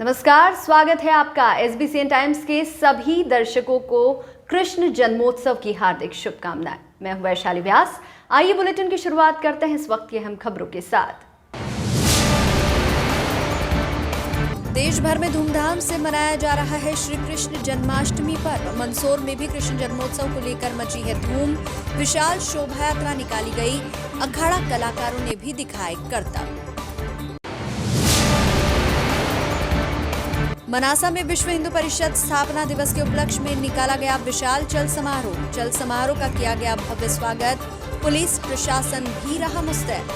नमस्कार, स्वागत है आपका। एसबीसीएन टाइम्स के सभी दर्शकों को कृष्ण जन्मोत्सव की हार्दिक शुभकामनाएं। मैं हूं वैशाली व्यास। आइए बुलेटिन की शुरुआत करते हैं इस वक्त की अहम खबरों के साथ। देश भर में धूमधाम से मनाया जा रहा है श्री कृष्ण जन्माष्टमी पर्व। मंदसौर में भी कृष्ण जन्मोत्सव को लेकर मची है धूम। विशाल शोभा यात्रा निकाली गई। अखाड़ा कलाकारों ने भी दिखाए करतब। मनासा में विश्व हिंदू परिषद स्थापना दिवस के उपलक्ष्य में निकाला गया विशाल चल समारोह। चल समारोह का किया गया भव्य स्वागत। पुलिस प्रशासन भी रहा मुस्तैद।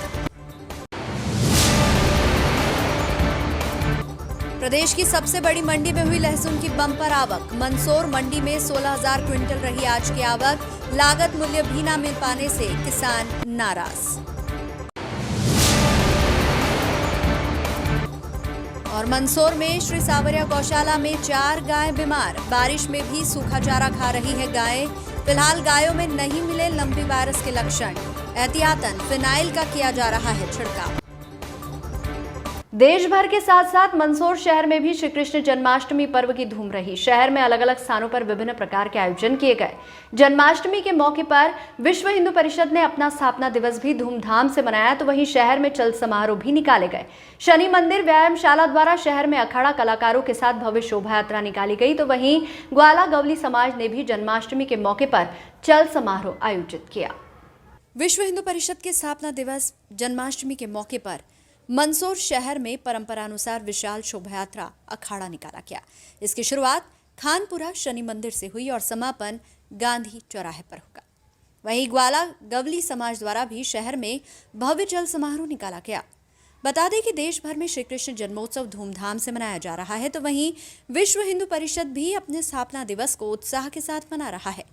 प्रदेश की सबसे बड़ी मंडी में हुई लहसुन की बम्पर आवक। मंदसौर मंडी में 16,000 क्विंटल रही आज की आवक। लागत मूल्य भी न मिल पाने से किसान नाराज। और मंदसौर में श्री सावरिया गौशाला में 4 गाय बीमार। बारिश में भी सूखा चारा खा रही है गाय। फिलहाल गायों में नहीं मिले लंपी वायरस के लक्षण। एहतियातन फिनाइल का किया जा रहा है छिड़काव। देश भर के साथ साथ मंदसौर शहर में भी श्री कृष्ण जन्माष्टमी पर्व की धूम रही। शहर में अलग अलग स्थानों पर विभिन्न प्रकार के आयोजन किए गए। जन्माष्टमी के मौके पर विश्व हिंदू परिषद ने अपना स्थापना दिवस भी धूमधाम से मनाया, तो वहीं शहर में चल समारोह भी निकाले गए। शनि मंदिर व्यायामशाला द्वारा शहर में अखाड़ा कलाकारों के साथ भव्य शोभा यात्रा निकाली गई, तो वहीं ग्वाला गवली समाज ने भी जन्माष्टमी के मौके पर चल समारोह आयोजित किया। विश्व हिंदू परिषद के स्थापना दिवस जन्माष्टमी के मौके पर मंदसौर शहर में परंपरानुसार विशाल शोभा यात्रा अखाड़ा निकाला गया। इसकी शुरुआत खानपुरा शनि मंदिर से हुई और समापन गांधी चौराहे पर होगा। वहीं ग्वाला गवली समाज द्वारा भी शहर में भव्य चल समारोह निकाला गया। बता दें कि देश भर में श्री कृष्ण जन्मोत्सव धूमधाम से मनाया जा रहा है, तो वहीं विश्व हिंदू परिषद भी अपने स्थापना दिवस को उत्साह के साथ मना रहा है।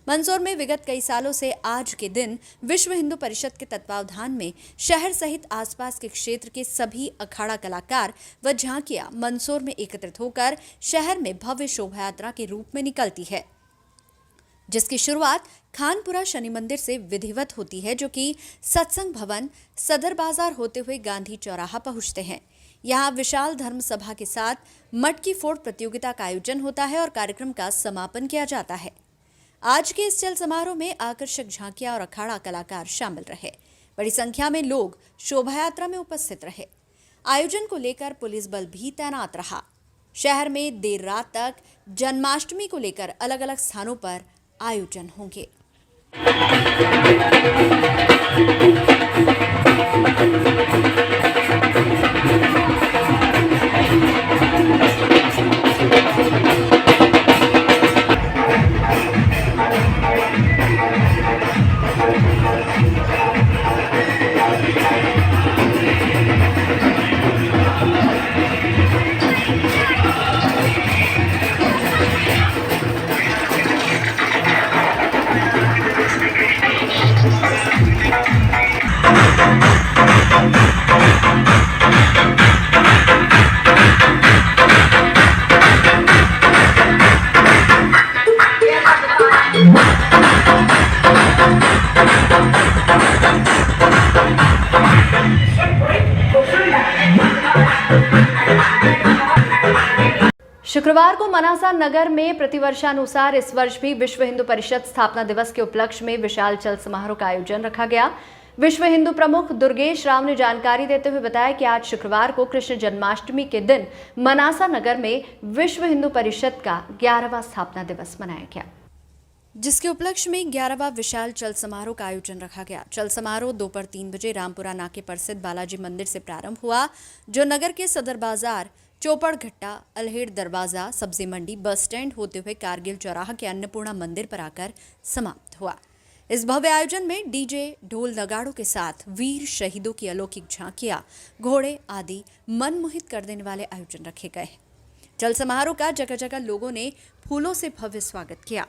मंदसौर में विगत कई सालों से आज के दिन विश्व हिंदू परिषद के तत्वावधान में शहर सहित आसपास के क्षेत्र के सभी अखाड़ा कलाकार व झांकियां मंदसौर में एकत्रित होकर शहर में भव्य शोभा यात्रा के रूप में निकलती है, जिसकी शुरुआत खानपुरा शनि मंदिर से विधिवत होती है, जो कि सत्संग भवन सदर बाजार होते हुए गांधी चौराहा पहुंचते हैं। यहाँ विशाल धर्म सभा के साथ मटकी फोड़ प्रतियोगिता का आयोजन होता है और कार्यक्रम का समापन किया जाता है। आज के इस चल समारोह में आकर्षक झांकियां और अखाड़ा कलाकार शामिल रहे। बड़ी संख्या में लोग शोभा यात्रा में उपस्थित रहे। आयोजन को लेकर पुलिस बल भी तैनात रहा। शहर में देर रात तक जन्माष्टमी को लेकर अलग अलग स्थानों पर आयोजन होंगे। शुक्रवार को मनासा नगर में प्रतिवर्षानुसार इस वर्ष भी विश्व हिंदू परिषद स्थापना दिवस के उपलक्ष्य में विशाल चल समारोह का आयोजन रखा गया। विश्व हिंदू प्रमुख दुर्गेश राव ने जानकारी देते हुए बताया कि आज शुक्रवार को कृष्ण जन्माष्टमी के दिन मनासा नगर में विश्व हिंदू परिषद का 11वां स्थापना दिवस मनाया गया, जिसके उपलक्ष्य में 11वां विशाल चल समारोह का आयोजन रखा गया। चल समारोह दोपहर 3 बजे रामपुरा नाके पर स्थित बालाजी मंदिर से प्रारंभ हुआ, जो नगर के सदर बाजार, चौपड़ घट्टा, अल्हेड़ दरवाजा, सब्जी मंडी, बस स्टैंड होते हुए कारगिल चौराहा के अन्नपूर्णा मंदिर पर आकर समाप्त हुआ। इस भव्य आयोजन में डीजे, ढोल नगाड़ों के साथ वीर शहीदों की अलौकिक झांकियां, घोड़े आदि मनमोहित कर देने वाले आयोजन रखे गए। चल समारोह का जगह जगह लोगों ने फूलों से भव्य स्वागत किया।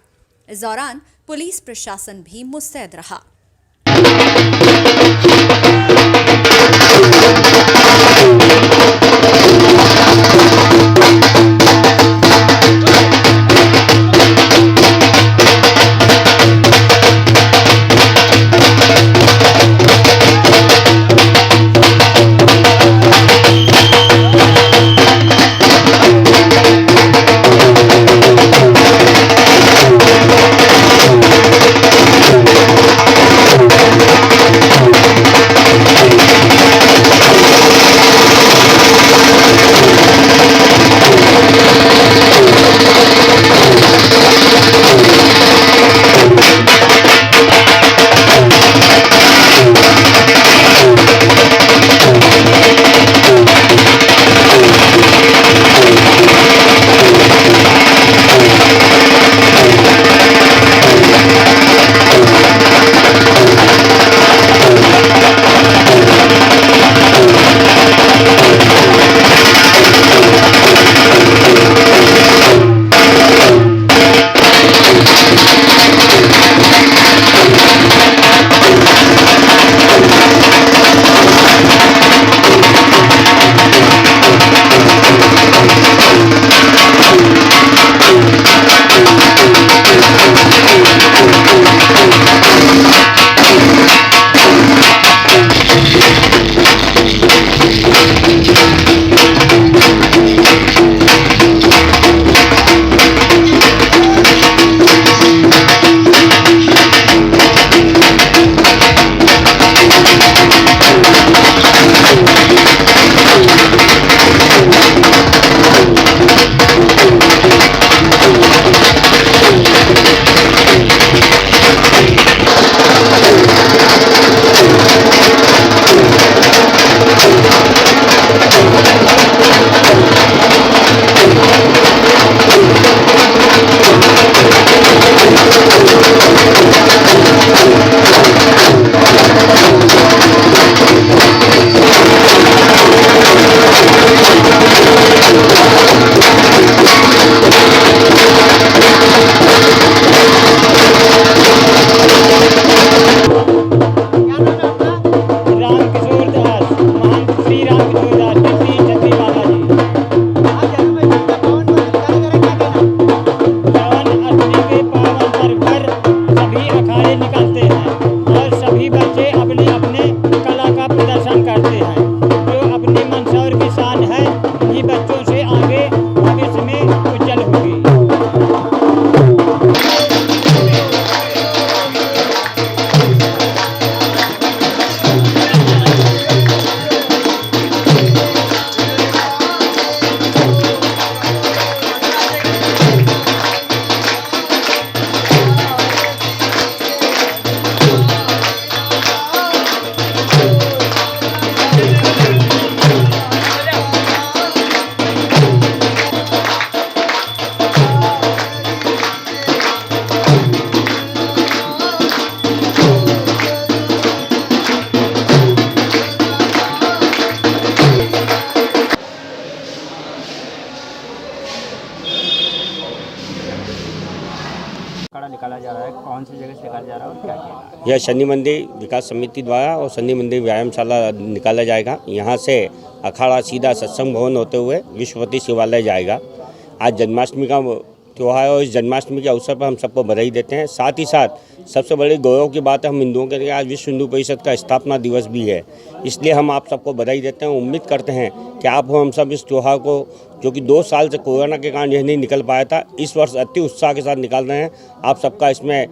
इस दौरान पुलिस प्रशासन भी मुस्तैद रहा। कौन सी जगह से निकाला जा रहा है और क्या क्या? यह शनि मंदिर विकास समिति द्वारा और शनि मंदिर व्यायामशाला निकाला जाएगा। यहाँ से अखाड़ा सीधा सत्संग भवन होते हुए विश्वपति शिवालय जाएगा। आज जन्माष्टमी का त्यौहार है और इस जन्माष्टमी के अवसर पर हम सबको बधाई देते हैं। साथ ही साथ सबसे बड़ी गौरव की बात है हम हिंदुओं के लिए आज विश्व हिंदू परिषद का स्थापना दिवस भी है, इसलिए हम आप सबको बधाई देते हैं। उम्मीद करते हैं कि आप हम सब इस त्यौहार को, जो कि 2 साल से कोरोना के कारण यह नहीं निकल पाया था, इस वर्ष अति उत्साह के साथ निकाल रहे हैं। आप सबका इसमें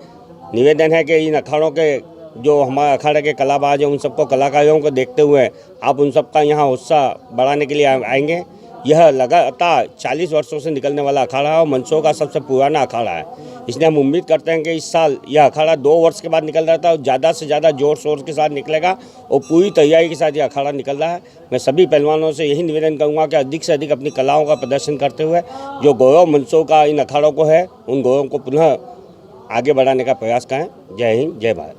निवेदन है कि इन अखाड़ों के जो हमारे अखाड़े के कलाबाज हैं उन सबको कलाकारों को देखते हुए आप उन सबका यहाँ उत्साह बढ़ाने के लिए आएंगे। यह लगातार 40 वर्षों से निकलने वाला अखाड़ा है और मंदसौर का सबसे पुराना अखाड़ा है, इसलिए हम उम्मीद करते हैं कि इस साल यह अखाड़ा 2 वर्ष के बाद निकल रहा था और ज़्यादा से ज़्यादा जोर शोर के साथ निकलेगा और पूरी तैयारी के साथ यह अखाड़ा निकल रहा है। मैं सभी पहलवानों से यही निवेदन करूँगा कि अधिक से अधिक अपनी कलाओं का प्रदर्शन करते हुए जो गौरव मंदसौर का इन अखाड़ों को है उन गौरव को पुनः आगे बढ़ाने का प्रयास करें। जय हिंद, जय भारत।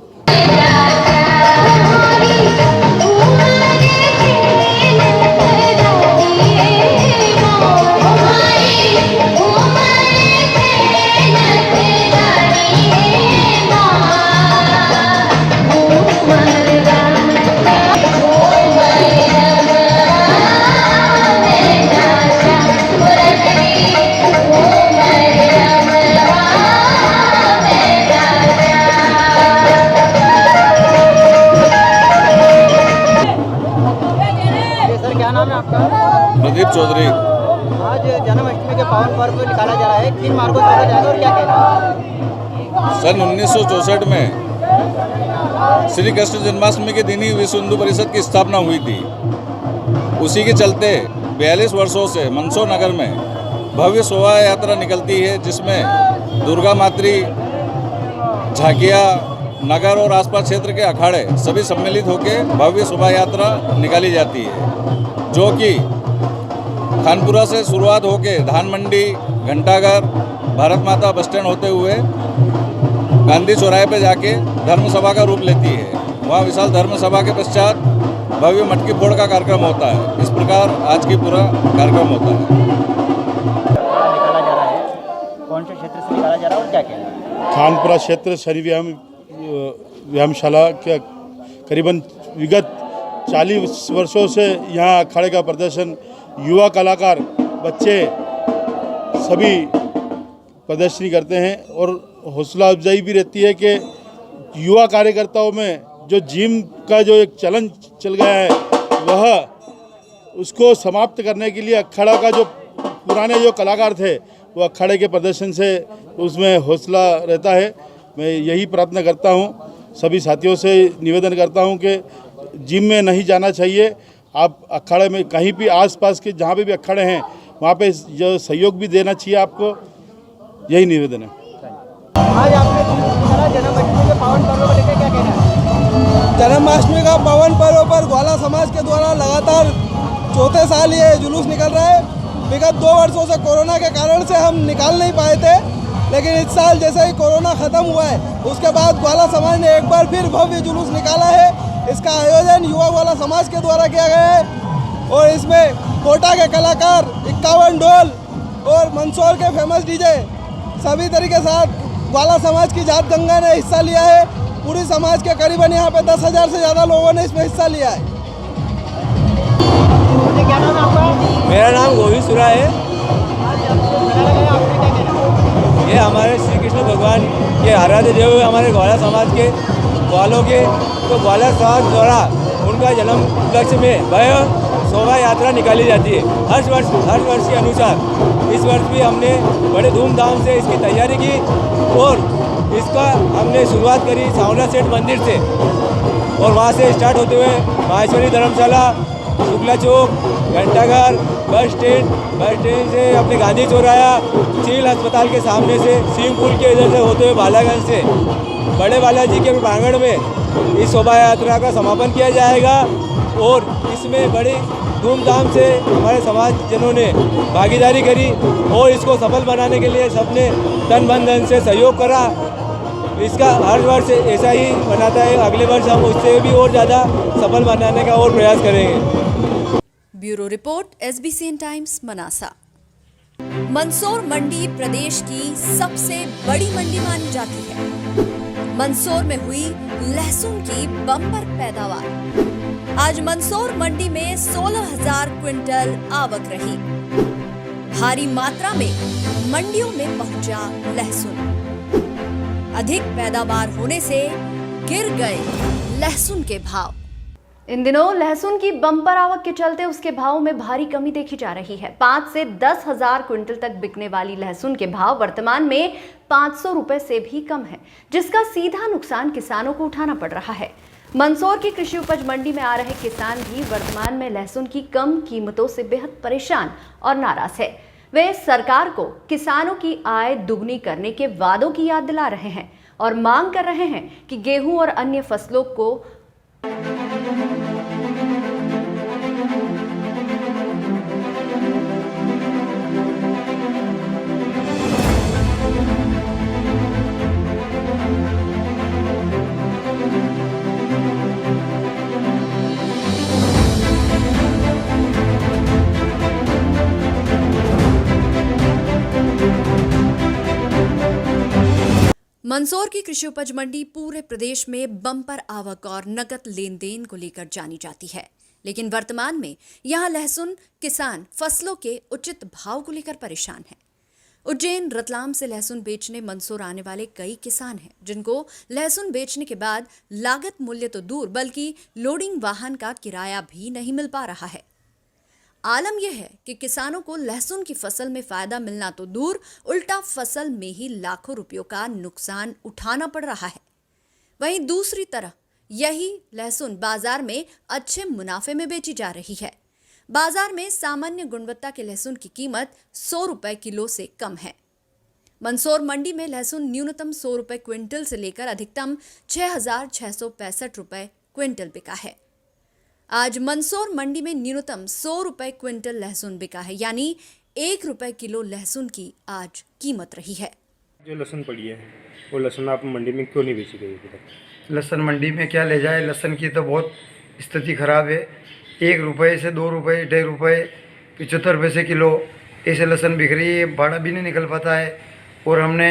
सर क्या नाम है आपका? प्रदीप चौधरी। आज जन्माष्टमी के पावन पर्व को निकाला जा रहा है, किन मार्गों से निकाला जाएगा और क्या कहना है? सन 1964 में श्री कृष्ण जन्माष्टमी के दिन ही विश्व हिंदू परिषद की स्थापना हुई थी। उसी के चलते 42 वर्षों से मंदसौर नगर में भव्य शोभा यात्रा निकलती है, जिसमें दुर्गा मातृ, झाकिया, नगर और आसपास क्षेत्र के अखाड़े सभी सम्मिलित होकर भव्य शोभा यात्रा निकाली जाती है, जो कि खानपुरा से शुरुआत होकर धान मंडी, घंटाघर, भारत माता बस स्टैंड होते हुए गांधी चौराहे पर जाके धर्म सभा का रूप लेती है। वहाँ विशाल धर्म सभा के पश्चात भव्य मटकी फोड़ का कार्यक्रम होता है। इस प्रकार आज की पूरा कार्यक्रम होता है। निकाला जा रहा है, कौन से क्षेत्र से निकाला जा रहा है और क्या कहना है? खानपुरा क्षेत्र शनि व्यायामशाला के करीबन विगत 40 वर्षों से यहाँ अखाड़े का प्रदर्शन युवा कलाकार बच्चे सभी प्रदर्शनी करते हैं और हौसला अफजाई भी रहती है कि युवा कार्यकर्ताओं में जो जिम का जो एक चलन चल गया है वह उसको समाप्त करने के लिए अखाड़ा का जो पुराने जो कलाकार थे वो अखाड़े के प्रदर्शन से उसमें हौसला रहता है। मैं यही प्रार्थना करता हूँ, सभी साथियों से निवेदन करता हूँ कि जिम में नहीं जाना चाहिए। आप अखाड़े में कहीं भी आसपास के जहाँ पे भी अखाड़े हैं वहाँ पे जो सहयोग भी देना चाहिए आपको, यही निवेदन है। आज आपने जन्माष्टमी के पावन पर्व को लेकर क्या कहना है? जन्माष्टमी का पावन पर्व पर ग्वाला समाज के द्वारा लगातार 4थे साल ये जुलूस निकल रहा है। विगत 2 वर्षों से कोरोना के कारण से हम निकाल नहीं पाए थे, लेकिन इस साल जैसे ही कोरोना ख़त्म हुआ है उसके बाद ग्वाला समाज ने एक बार फिर भव्य जुलूस निकाला है। इसका आयोजन युवा ग्वाला समाज के द्वारा किया गया है और इसमें कोटा के कलाकार, 51 ढोल और मंदसौर के फेमस डीजे सभी तरीके से ग्वाला समाज की जात गंगा ने हिस्सा लिया है। पूरी समाज के करीबन यहाँ पे 10,000 से ज़्यादा लोगों ने इसमें हिस्सा लिया है। क्या नाम है आपका? मेरा नाम गोविंद सुरा है। आज आपको निकाला गया, आपने क्या कहना है? ये हमारे श्री कृष्ण भगवान के आराध्य देव हमारे ग्वाला समाज के ग्वालों के तो ग्वाला समाज द्वारा उनका जन्म उपलक्ष्य में भव्य शोभा यात्रा निकाली जाती है। हर वर्ष के अनुसार इस वर्ष भी हमने बड़े धूमधाम से इसकी तैयारी की और इसका हमने शुरुआत करी सांवला सेठ मंदिर से और वहाँ से स्टार्ट होते हुए माहेश्वरी धर्मशाला, शुक्ला चौक, घंटाघर, बस स्टैंड से अपने गांधी चौराहा, सिविल अस्पताल के सामने से, स्विमिंग पूल के इधर से होते हुए बालागंज से बड़े बालाजी के प्रांगण में इस शोभा यात्रा का समापन किया जाएगा और इसमें बड़ी धूमधाम से हमारे समाजजनों ने भागीदारी करी और इसको सफल बनाने के लिए सबने तन मन धन से सहयोग करा। इसका हर वर्ष ऐसा ही बनाता है, अगले वर्ष हम उससे भी और ज़्यादा सफल बनाने का और प्रयास करेंगे। Bureau report, SBCN times, Manasa. Mandsaur मंडी प्रदेश की सबसे बड़ी मंडी मानी जाती है। मंदसौर में हुई लहसुन की बम्पर पैदावार। आज मंदसौर मंडी में 16,000 क्विंटल आवक रही। भारी मात्रा में मंडियों में पहुंचा लहसुन। अधिक पैदावार होने से गिर गए लहसुन के भाव। इन दिनों लहसुन की बम्पर आवक के चलते उसके भाव में भारी कमी देखी जा रही है। 5 से 10,000 क्विंटल तक बिकने वाली लहसुन के भाव वर्तमान में 500 रुपए से भी कम है, जिसका सीधा नुकसान किसानों को उठाना पड़ रहा है। मंदसौर की कृषि उपज मंडी में आ रहे किसान भी वर्तमान में लहसुन की कम कीमतों से बेहद परेशान और नाराज है। वे सरकार को किसानों की आय दुगनी करने के वादों की याद दिला रहे हैं और मांग कर रहे हैं कि गेहूं और अन्य फसलों को मंदसौर की कृषि उपज मंडी पूरे प्रदेश में बम्पर आवक और नकद लेन देन को लेकर जानी जाती है, लेकिन वर्तमान में यहां लहसुन किसान फसलों के उचित भाव को लेकर परेशान हैं। उज्जैन रतलाम से लहसुन बेचने मंदसौर आने वाले कई किसान हैं, जिनको लहसुन बेचने के बाद लागत मूल्य तो दूर बल्कि लोडिंग वाहन का किराया भी नहीं मिल पा रहा है। आलम यह है कि किसानों को लहसुन की फसल में फायदा मिलना तो दूर, उल्टा फसल में ही लाखों रुपयों का नुकसान उठाना पड़ रहा है। वहीं दूसरी तरफ यही लहसुन बाजार में अच्छे मुनाफे में बेची जा रही है। बाजार में सामान्य गुणवत्ता के लहसुन की कीमत 100 रुपए किलो से कम है। मंदसौर मंडी में लहसुन न्यूनतम 100 रुपए क्विंटल से लेकर अधिकतम 6,665 रुपए क्विंटल बिका है। आज मंदसौर मंडी में न्यूनतम 100 रुपए क्विंटल लहसुन बिका है, यानी 1 रुपए किलो लहसुन की आज कीमत रही है। जो लहसुन पड़ी है वो लहसुन आप मंडी में क्यों नहीं बेची गई अभी तक? लहसुन मंडी में क्या ले जाए, लहसुन की तो बहुत स्थिति खराब है। 1 रुपये से 2 रुपये, 1.5 रुपये, 75 पैसे किलो ऐसे लहसुन बिक रही है। भाड़ा भी नहीं निकल पाता है और हमने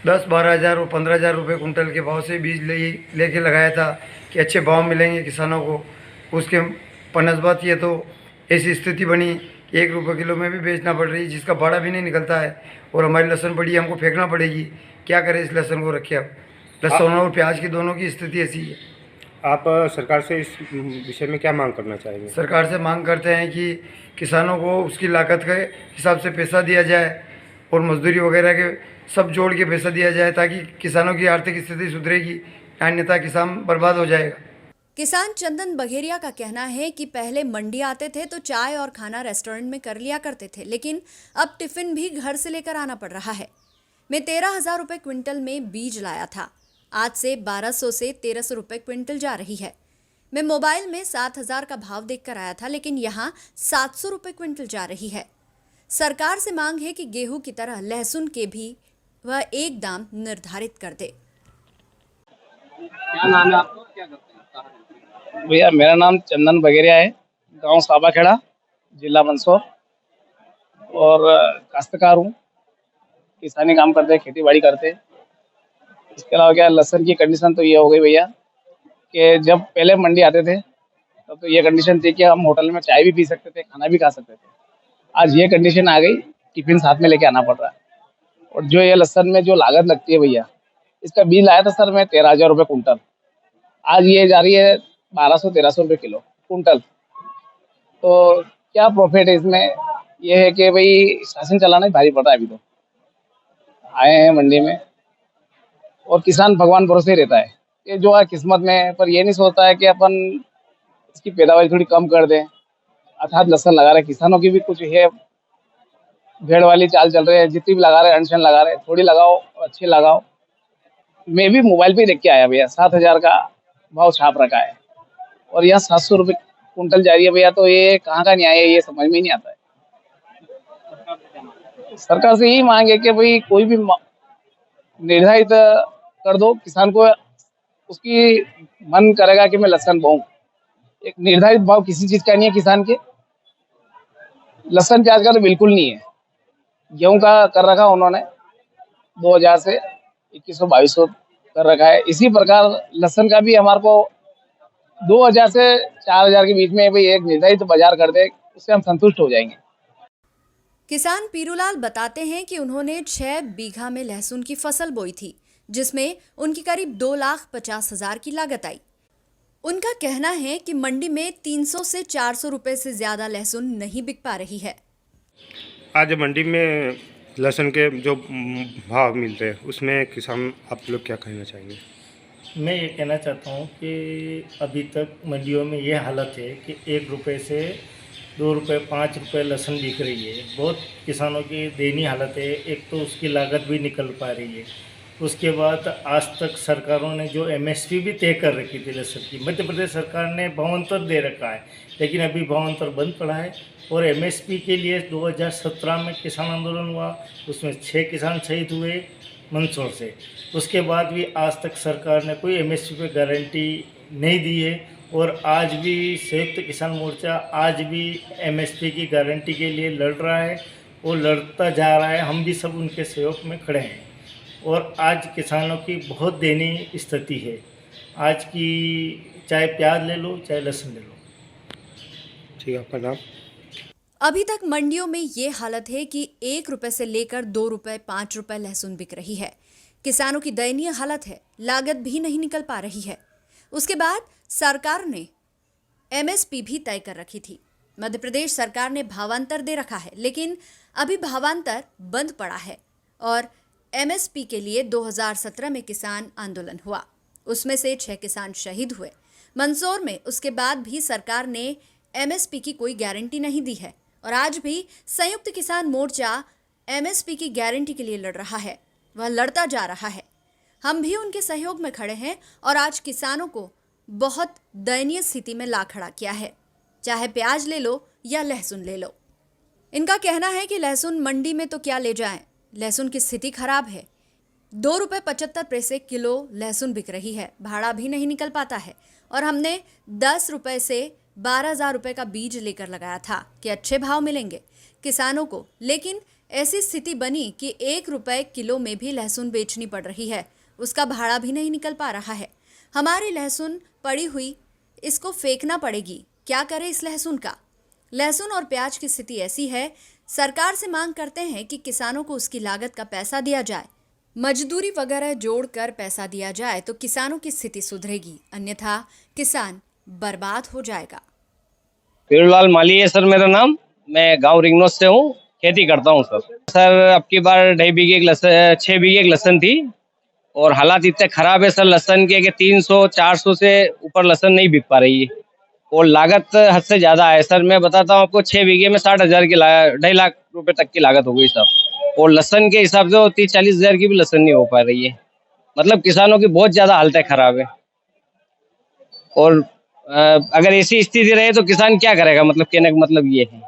10-12 हज़ार और 15,000 रुपये कुंटल के भाव से बीज लेके लगाया था कि अच्छे भाव मिलेंगे किसानों को। उसके पनस्बत ये तो ऐसी स्थिति बनी कि 1 रुपये किलो में भी बेचना पड़ रही है, जिसका भाड़ा भी नहीं निकलता है और हमारी लहसुन पड़ी हमको फेंकना पड़ेगी। क्या करें इस लहसुन को रखे? अब लहसुन और प्याज की दोनों की स्थिति ऐसी है। आप सरकार से इस विषय में क्या मांग करना चाहेंगे? सरकार से मांग करते हैं कि किसानों को उसकी लागत के हिसाब से पैसा दिया जाए और मजदूरी वगैरह के सब जोड़ के पैसा दिया जाए, ताकि किसानों की आर्थिक स्थिति सुधरेगी, अन्यथा किसान बर्बाद हो जाएगा। किसान चंदन बघेरिया का कहना है कि पहले मंडी आते थे तो चाय और खाना रेस्टोरेंट में कर लिया करते थे, लेकिन अब टिफिन भी घर से लेकर आना पड़ रहा है। मैं 13,000 रुपए क्विंटल में बीज लाया था, आज से 1,200 से 1,300 रुपए क्विंटल जा रही है। मैं मोबाइल में 7,000 का भाव देखकर आया था, लेकिन यहाँ 700 रुपए क्विंटल जा रही है। सरकार से मांग है कि गेहूं की तरह लहसुन के भी वह एक दाम निर्धारित कर दे। क्या नाम है आपको, क्या करते हैं? भैया मेरा नाम चंदन बघेरिया है, गांव साबाखेड़ा, जिला मंदसौर, और काश्तकार हूँ। किसानी काम करते हैं, खेती बाड़ी करते हैं। इसके अलावा क्या लहसुन की कंडीशन तो ये हो गई भैया कि जब पहले मंडी आते थे तब तो ये कंडीशन थी कि हम होटल में चाय भी पी सकते थे, खाना भी खा सकते थे। आज ये कंडीशन आ गई, टिफिन साथ में लेके आना पड़ रहा है। और जो ये लहसुन में जो लागत लगती है भैया, इसका बीज लाया था सर मैं 13,000 रुपये कुंटल, आज ये जा रही है 1,200-1,300 रुपये किलो कुंटल। तो क्या प्रॉफिट है इसमें? ये है कि भाई शासन चलाना ही भारी पड़ रहा है। अभी तो आए हैं मंडी में और किसान भगवान भरोसे रहता है, ये जो है किस्मत में, पर ये नहीं सोचता है कि अपन इसकी पैदावार थोड़ी कम कर दें। अर्थात लहसुन लगा रहे किसानों की भी कुछ है, भेड़ वाली चाल चल रही है, जितनी भी लगा रहे अनशन लगा रहे, थोड़ी लगाओ और अच्छे लगाओ। मैं भी मोबाइल पे देख के आया भैया, 7,000 का भाव छाप रखा है और यहाँ 700 रुपये कुंटल जा रही है भैया। तो ये कहाँ का न्याय है, ये समझ में नहीं आता है। सरकार से यही मांग है कि भाई कोई भी निर्धारित कर दो, किसान को उसकी मन करेगा कि मैं लहसुन बोऊं। एक निर्धारित भाव किसी चीज का नहीं है किसान के, लहसुन प्याज का तो बिल्कुल नहीं है। गेहूं का कर रखा उन्होंने 2,000 से 2,100-2,200 कर रखा है। इसी प्रकार लहसुन का भी हमारे को 2000 से 4000 के बीच में भाई एक निर्धारित बाजार कर दे, उससे हम संतुष्ट हो जाएंगे। किसान पीरूलाल बताते हैं कि उन्होंने 6 बीघा में लहसुन की फसल बोई थी, जिसमें उनकी करीब 2,50,000 की लागत आई। उनका कहना है कि मंडी में 300 से 400 रुपए से ज्यादा लहसुन नहीं बिक पा रही है। आज मंडी में लहसुन के जो भाव मिलते हैं उसमें किसान आप लोग क्या कहना चाहेंगे? मैं ये कहना चाहता हूँ कि अभी तक मंडियों में ये हालत है कि 1 रुपये से 2 रुपये 5 रुपये लहसुन बिक रही है। बहुत किसानों की दयनीय हालत है। एक तो उसकी लागत भी निकल पा रही है, उसके बाद आज तक सरकारों ने जो MSP भी तय कर रखी थी लहसुन की, मध्य प्रदेश सरकार ने भावांतर दे रखा है, लेकिन अभी भावांतर बंद पड़ा है। और MSP के लिए 2017 में किसान आंदोलन हुआ, उसमें 6 किसान शहीद हुए मंदसौर से। उसके बाद भी आज तक सरकार ने कोई MSP पे गारंटी नहीं दी है। और आज भी संयुक्त किसान मोर्चा आज भी MSP की गारंटी के लिए लड़ रहा है और लड़ता जा रहा है। हम भी सब उनके सहयोग में खड़े हैं। और आज किसानों की बहुत दयनीय स्थिति है। आज की चाहे प्याज ले लो चाहे लहसुन ले लो। ठीक है, आपका नाम? अभी तक मंडियों में ये हालत है कि 1 रुपए से लेकर 2 रुपए 5 रुपए लहसुन बिक रही है। किसानों की दयनीय हालत है, लागत भी नहीं निकल पा रही है। उसके बाद सरकार ने MSP भी तय कर रखी थी। मध्य प्रदेश सरकार ने भावांतर दे रखा है, लेकिन अभी भावांतर बंद पड़ा है। और MSP के लिए 2017 में किसान आंदोलन हुआ, उसमें से 6 किसान शहीद हुए मंदसौर में। उसके बाद भी सरकार ने MSP की कोई गारंटी नहीं दी है। और आज भी संयुक्त किसान मोर्चा MSP की गारंटी के लिए लड़ रहा है, वह लड़ता जा रहा है। हम भी उनके सहयोग में खड़े हैं और आज किसानों को बहुत दयनीय स्थिति में ला खड़ा किया है। चाहे प्याज ले लो या लहसुन ले लो। इनका कहना है कि लहसुन मंडी में तो क्या ले जाएं, लहसुन की स्थिति खराब है। 2 रुपये 75 पैसे किलो लहसुन बिक रही है, भाड़ा भी नहीं निकल पाता है। और हमने 10 रुपये से 12,000 रुपये का बीज लेकर लगाया था कि अच्छे भाव मिलेंगे किसानों को, लेकिन ऐसी स्थिति बनी कि 1 रुपये किलो में भी लहसुन बेचनी पड़ रही है, उसका भाड़ा भी नहीं निकल पा रहा है। हमारी लहसुन पड़ी हुई, इसको फेंकना पड़ेगी, क्या करें इस लहसुन का। लहसुन और प्याज की स्थिति ऐसी है, सरकार से मांग करते हैं कि किसानों को उसकी लागत का पैसा दिया जाए, मजदूरी वगैरह जोड़कर पैसा दिया जाए तो किसानों की स्थिति सुधरेगी, अन्यथा किसान बर्बाद हो जाएगा। पीरूलाल माली है सर मेरा नाम। मैं गांव रिंगनोस से हूँ, खेती करता हूँ सर। अब की बार 2.5 बीघे की 6 बीघे की लहसुन थी और हालात इतने खराब है सर लहसुन के कि 300-400 से ऊपर लहसुन नहीं बिक पा रही है और लागत हद से ज़्यादा है सर। मैं बताता हूँ आपको, 6 बीघे में 60,000 की 2.5 लाख रुपए तक की लागत हो गई सर। और लहसुन के हिसाब से 30-40 हज़ार की भी लहसुन नहीं हो पा रही है। मतलब किसानों की बहुत ज़्यादा हालतें खराब है। और अगर ऐसी स्थिति रहे तो किसान क्या करेगा, मतलब कहने का मतलब ये है।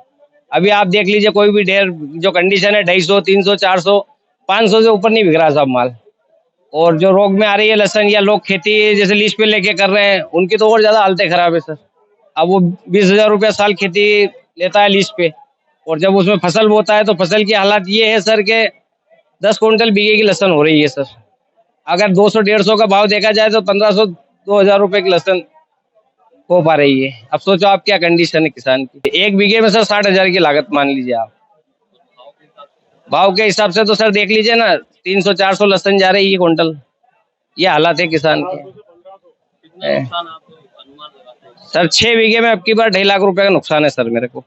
अभी आप देख लीजिए, कोई भी ढेर जो कंडीशन है 250, 300, 400, 500 से ऊपर नहीं बिक रहा सब माल। और जो रोग में आ रही है लहसुन, या लोग खेती जैसे लीज पे लेके कर रहे हैं, उनकी तो और ज्यादा हालतें खराब है सर। अब वो 20,000 रुपया साल खेती लेता है लीज पे, और जब उसमें फसल बोता है तो फसल की हालत ये है सर के 10 क्विंटल बीघे की लहसुन हो रही है सर। अगर 200-150 का भाव देखा जाए तो 1500-2000 रुपए की लहसुन हो पा रही है। अब सोचो आप क्या कंडीशन है किसान की। 1 बीघे में सर 60,000 की लागत मान लीजिए आप। भाव के हिसाब से तो सर देख लीजिए ना, 300-400 लहसुन जा रही है क्विंटल। ये हालात है किसान के सर। 6 बीघे में अब की बार 2.5 लाख रुपए का नुकसान है सर मेरे को।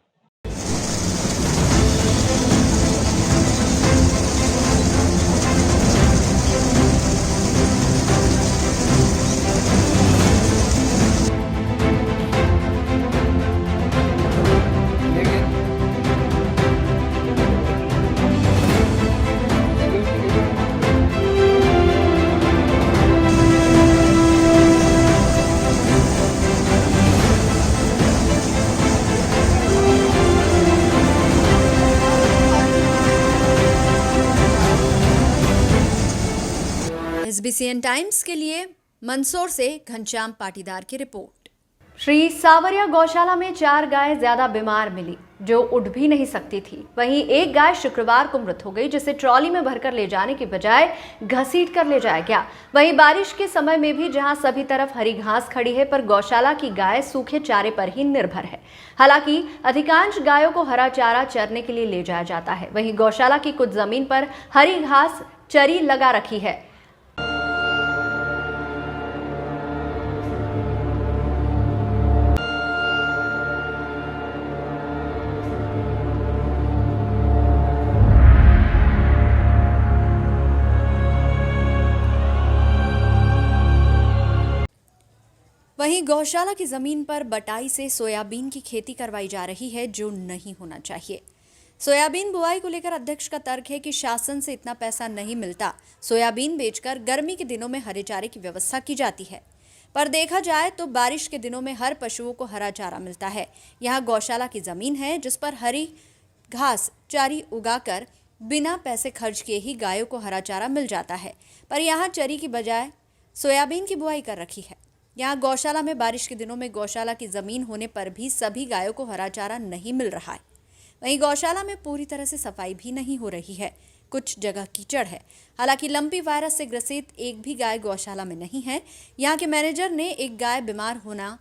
SBCN टाइम्स के लिए मंदसौर से घनश्याम पाटीदार की रिपोर्ट। श्री सावरिया गौशाला में 4 गायें ज्यादा बीमार मिली जो उठ भी नहीं सकती थी। वहीं एक गाय शुक्रवार को मृत हो गई जिसे ट्रॉली में भरकर ले जाने की बजाय घसीट कर ले जाया गया। वहीं बारिश के समय में भी जहां सभी तरफ हरी घास खड़ी है पर गौशाला की गाय सूखे चारे पर ही निर्भर है। हालांकि अधिकांश गायों को हरा चारा चरने के लिए ले जाया जाता है। वहीं गौशाला की कुछ जमीन पर हरी घास चरी लगा रखी है। वहीं गौशाला की जमीन पर बटाई से सोयाबीन की खेती करवाई जा रही है जो नहीं होना चाहिए। सोयाबीन बुआई को लेकर अध्यक्ष का तर्क है कि शासन से इतना पैसा नहीं मिलता, सोयाबीन बेचकर गर्मी के दिनों में हरे चारे की व्यवस्था की जाती है। पर देखा जाए तो बारिश के दिनों में हर पशुओं को हरा चारा मिलता है। यहाँ गौशाला की जमीन है जिस पर हरी घास चारी उगाकर बिना पैसे खर्च किए ही गायों को हरा चारा मिल जाता है, पर यहाँ चरी की बजाय सोयाबीन की बुआई कर रखी है। यहाँ गौशाला में बारिश के दिनों में गौशाला की जमीन होने पर भी सभी गायों को हरा चारा नहीं मिल रहा है। वहीं गौशाला में पूरी तरह से सफाई भी नहीं हो रही है, कुछ जगह कीचड़ है। हालांकि लंपी वायरस से ग्रसित एक भी गाय गौशाला में नहीं है। यहाँ के मैनेजर ने एक गाय बीमार होना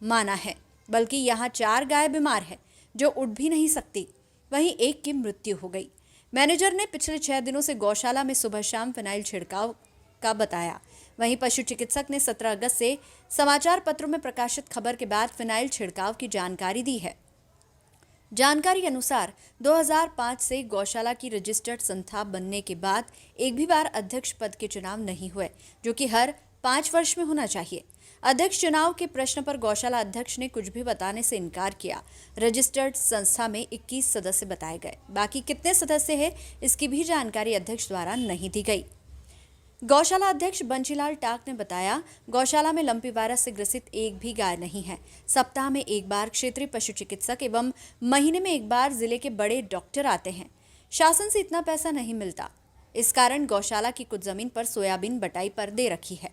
माना है, बल्कि यहाँ 4 गाय बीमार है जो उठ भी नहीं सकती। वहीं एक की मृत्यु हो गई। मैनेजर ने पिछले 6 दिनों से गौशाला में सुबह शाम फिनाइल छिड़काव का बताया। वहीं पशु चिकित्सक ने 17 अगस्त से समाचार पत्रों में प्रकाशित खबर के बाद फिनाइल छिड़काव की जानकारी दी है। जानकारी के अनुसार 2005 से गौशाला की रजिस्टर्ड संस्था बनने के बाद एक भी बार अध्यक्ष पद के चुनाव नहीं हुए, जो कि हर 5 वर्ष में होना चाहिए। अध्यक्ष चुनाव के प्रश्न पर गौशाला अध्यक्ष ने कुछ भी बताने से इनकार किया। रजिस्टर्ड संस्था में 21 सदस्य बताए गए, बाकी कितने सदस्य हैं इसकी भी जानकारी अध्यक्ष द्वारा नहीं दी गई। गौशाला अध्यक्ष बंशीलाल टाक ने बताया, गौशाला में लंपी वायरस से ग्रसित एक भी गाय नहीं है। सप्ताह में एक बार क्षेत्रीय पशु चिकित्सक एवं महीने में एक बार जिले के बड़े डॉक्टर आते हैं। शासन से इतना पैसा नहीं मिलता, इस कारण गौशाला की कुछ जमीन पर सोयाबीन बटाई पर दे रखी है,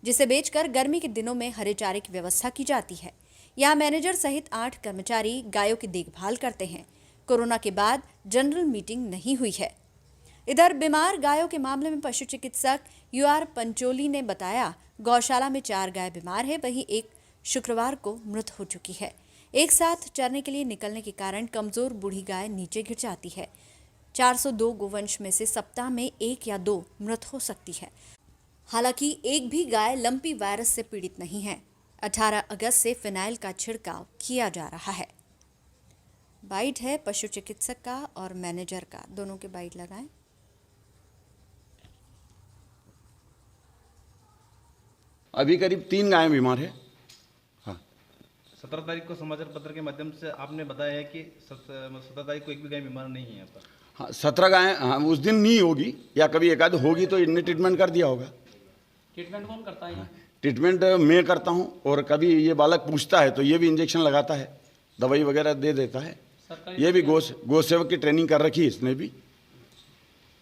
जिसे बेचकर गर्मी के दिनों में हरे चारे की व्यवस्था की जाती है। यहाँ मैनेजर सहित 8 कर्मचारी गायों की देखभाल करते हैं। कोरोना के बाद जनरल मीटिंग नहीं हुई है। इधर बीमार गायों के मामले में पशु चिकित्सक UR पंचोली ने बताया, गौशाला में 4 गाय बीमार है, वहीं एक शुक्रवार को मृत हो चुकी है। एक साथ चरने के लिए निकलने के कारण कमजोर बूढ़ी गाय नीचे गिर जाती है। 402 गोवंश में से सप्ताह में 1 या 2 मृत हो सकती है। हालांकि एक भी गाय लंपी वायरस से पीड़ित नहीं है। 18 अगस्त से फिनाइल का छिड़काव किया जा रहा है। बाइट है पशु चिकित्सक का और मैनेजर का, दोनों के बाइट लगाएं। अभी करीब 3 गायें बीमार है। हाँ, 17 तारीख को समाचार पत्र के माध्यम से आपने बताया है कि 17 तारीख को एक भी गाय बीमार नहीं है यहाँ पर। हाँ, 17 गायें, हाँ, उस दिन नहीं होगी या कभी एक आध होगी तो इनने ट्रीटमेंट कर दिया होगा। ट्रीटमेंट कौन करता है? ट्रीटमेंट मैं करता हूँ और कभी ये बालक पूछता है तो ये भी इंजेक्शन लगाता है, दवाई वगैरह दे देता है। ये भी गौ सेवक की ट्रेनिंग कर रखी है इसने भी।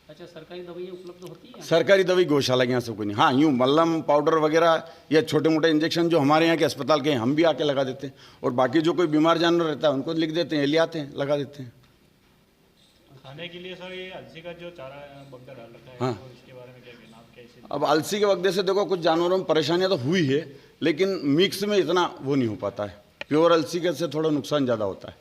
अच्छा, सरकारी दवाई उपलब्ध होती है? सरकारी दवाई गौशाला के यहाँ से कोई नहीं। हाँ, यूँ मल्लम पाउडर वगैरह या छोटे मोटे इंजेक्शन जो हमारे यहाँ के अस्पताल के हैं हम भी आके लगा देते हैं, और बाकी जो कोई बीमार जानवर रहता है उनको लिख देते हैं, ले आते हैं, लगा देते हैं। खाने के लिए सर ये अलसी का जो चारा बगदा डाल रखा है, हाँ, तो इसके बारे में क्या कहना आप? कैसे? अब अलसी के वगदे से देखो कुछ जानवरों में परेशानियाँ तो हुई है, लेकिन मिक्स में इतना वो नहीं हो पाता है। प्योर अलसी के से थोड़ा नुकसान ज़्यादा होता है।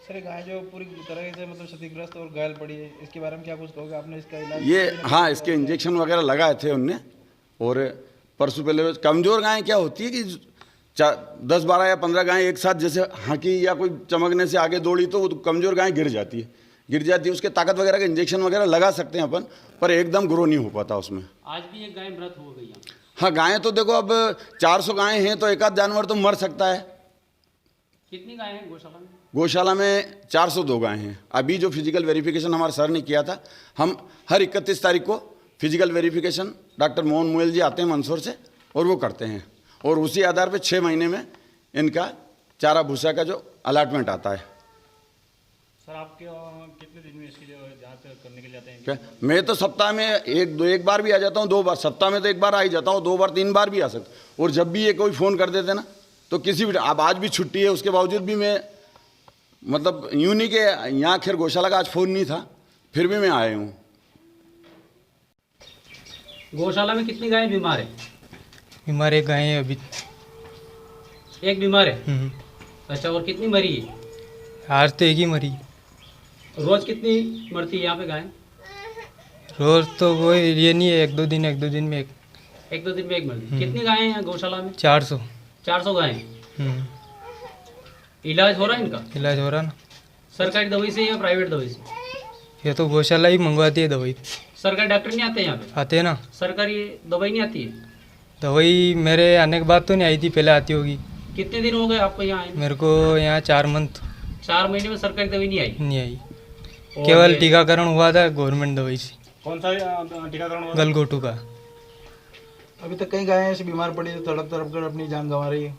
सर, गाय जो पूरी तरह से मतलब क्षतिग्रस्त और घायल पड़ी है, इसके बारे में क्या कुछ कहोगे? आपने इसका इलाज? ये हाँ, इसके इंजेक्शन वगैरह लगाए थे उनने, और परसों पहले कमज़ोर गायें क्या होती है कि 10-12 या 15 गायें एक साथ जैसे हाँकी या कोई चमकने से आगे दौड़ी तो वो कमज़ोर गायें गिर जाती है। उसके ताकत वगैरह के इंजेक्शन वगैरह लगा सकते हैं अपन, पर एकदम ग्रो नहीं हो पाता उसमें। आज भी एक गाय मृत हो गई है। हाँ, गायें तो देखो अब 400 गायें हैं तो एक आध जानवर तो मर सकता है। कितनी गायें हैं गौशाला में? गौशाला में 402 गायें हैं। अभी जो फिजिकल वेरिफिकेशन हमारे सर ने किया था, हम हर 31 तारीख को फिजिकल वेरिफिकेशन डॉक्टर मोहन मुयल जी आते हैं मंदसौर से और वो करते हैं, और उसी आधार पे 6 महीने में इनका चारा भूसा का जो अलाटमेंट आता है। सर आपके कितने दिन में इसकी जो जांच करने के लिए जाते हैं? क्या मैं तो सप्ताह में एक बार भी आ जाता हूँ, 2 बार सप्ताह में तो 1 बार आ ही जाता हूँ, 2 बार 3 बार भी आ सकता। और जब भी ये कोई फ़ोन कर देते ना तो किसी भी, अब आज भी छुट्टी है उसके बावजूद भी मैं मतलब यूं नहीं कि यहाँ खैर गौशाला का आज फ़ोन नहीं था फिर भी मैं आया हूँ। गौशाला में कितनी गायें बीमार है? बीमार एक गाय है अभी। एक बीमार है? अच्छा, और कितनी मरी है? आज तो एक ही मरी। रोज कितनी मरती है यहाँ पे गाय? रोज तो वो ये नहीं है, एक दो दिन में एक। एक दो दिन में एक मरती। कितनी गायें हैं गौशाला में? 400 गायें। इलाज हो रहा है इनका? इलाज हो रहा ना। सरकारी दवाई से या प्राइवेट दवाई से? ये तो गौशाला ही मंगवाती है दवाई। सरकारी डॉक्टर नहीं आते यहाँ पे? आते हैं ना। सरकारी दवाई नहीं आती है? दवाई मेरे आने के बाद तो नहीं आई थी, पहले आती होगी। कितने दिन हो गए आपको यहाँ आए? मेरे को यहाँ 4 मंथ। 4 महीने में सरकारी दवाई नहीं आई? केवल टीकाकरण हुआ था गवर्नमेंट दवाई से। कौन सा टीकाकरण हुआ? गलघोटू का। अभी तक कई गायें ऐसी बीमार पड़ी तो तड़प कर अपनी जान गंवा रही है।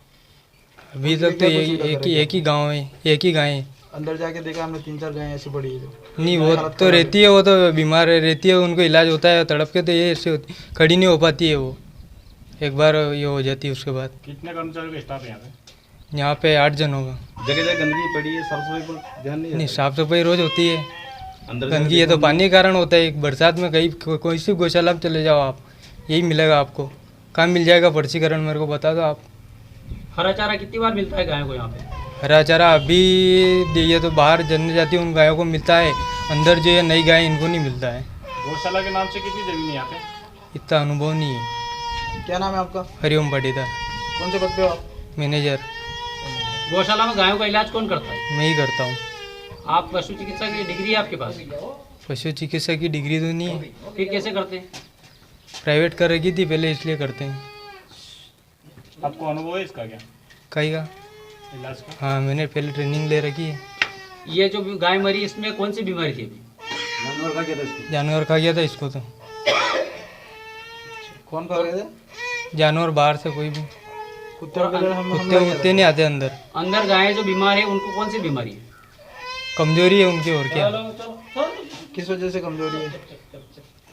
अभी तक तो एक ही गाँव है, एक ही गाय है। अंदर जाके देखा हमने 3-4 गायें ऐसी पड़ी है। नहीं वो तो रहती है, वो तो बीमार रहती है, उनको इलाज होता है। तड़प के तो ये ऐसे होती, खड़ी नहीं हो पाती है वो, एक बार ये हो जाती है उसके बाद। कितने कर्मचारियों का स्टाफ है यहाँ पे 8 जन होगा। जगह जगह गंदगी पड़ी है, साफ सफाई पर ध्यान नहीं। साफ सफाई रोज होती है। गंदगी है तो पानी के कारण होता है। बरसात में कहीं कोई सी गौशाला में चले जाओ आप, यही मिलेगा आपको। कहाँ मिल जाएगा पर्चीकरण, मेरे को बता दो आप। हरा चारा कितनी बार मिलता है गायों को यहाँ पे? हरा चारा अभी ये तो बाहर जन्ने जाती है उन गायों को मिलता है, अंदर जो है नई गाय इनको नहीं मिलता है। गौशाला के नाम से कितनी जमीन है यहाँ पे? इतना अनुभव नहीं है। क्या नाम है आपका? हरिओम पाटीदार। कौन से पद पे हो आप? मैनेजर। गौशाला में गायों का इलाज कौन करता है? मैं ही करता हूँ। आप पशु चिकित्सा की डिग्री है आपके पास? पशु चिकित्सा की डिग्री तो नहीं है। फिर कैसे करते हैं? प्राइवेट कर रखी थी पहले, इसलिए करते हैं। आपको अनुभव है इसका क्या? कहीं का? इलाज का? हाँ, मैंने पहले ट्रेनिंग ले रखी है। ये जो गाय मरी इसमें कौन सी बीमारी थी? जानवर खा गया था इसको। तो कौन खा गए थे? जानवर बाहर से कोई भी। कुत्ते नहीं आते अंदर। अंदर गायें जो बीमार है उनको कौन सी बीमारी है? कमजोरी है उनकी, और क्या। किस वजह से कमजोरी है?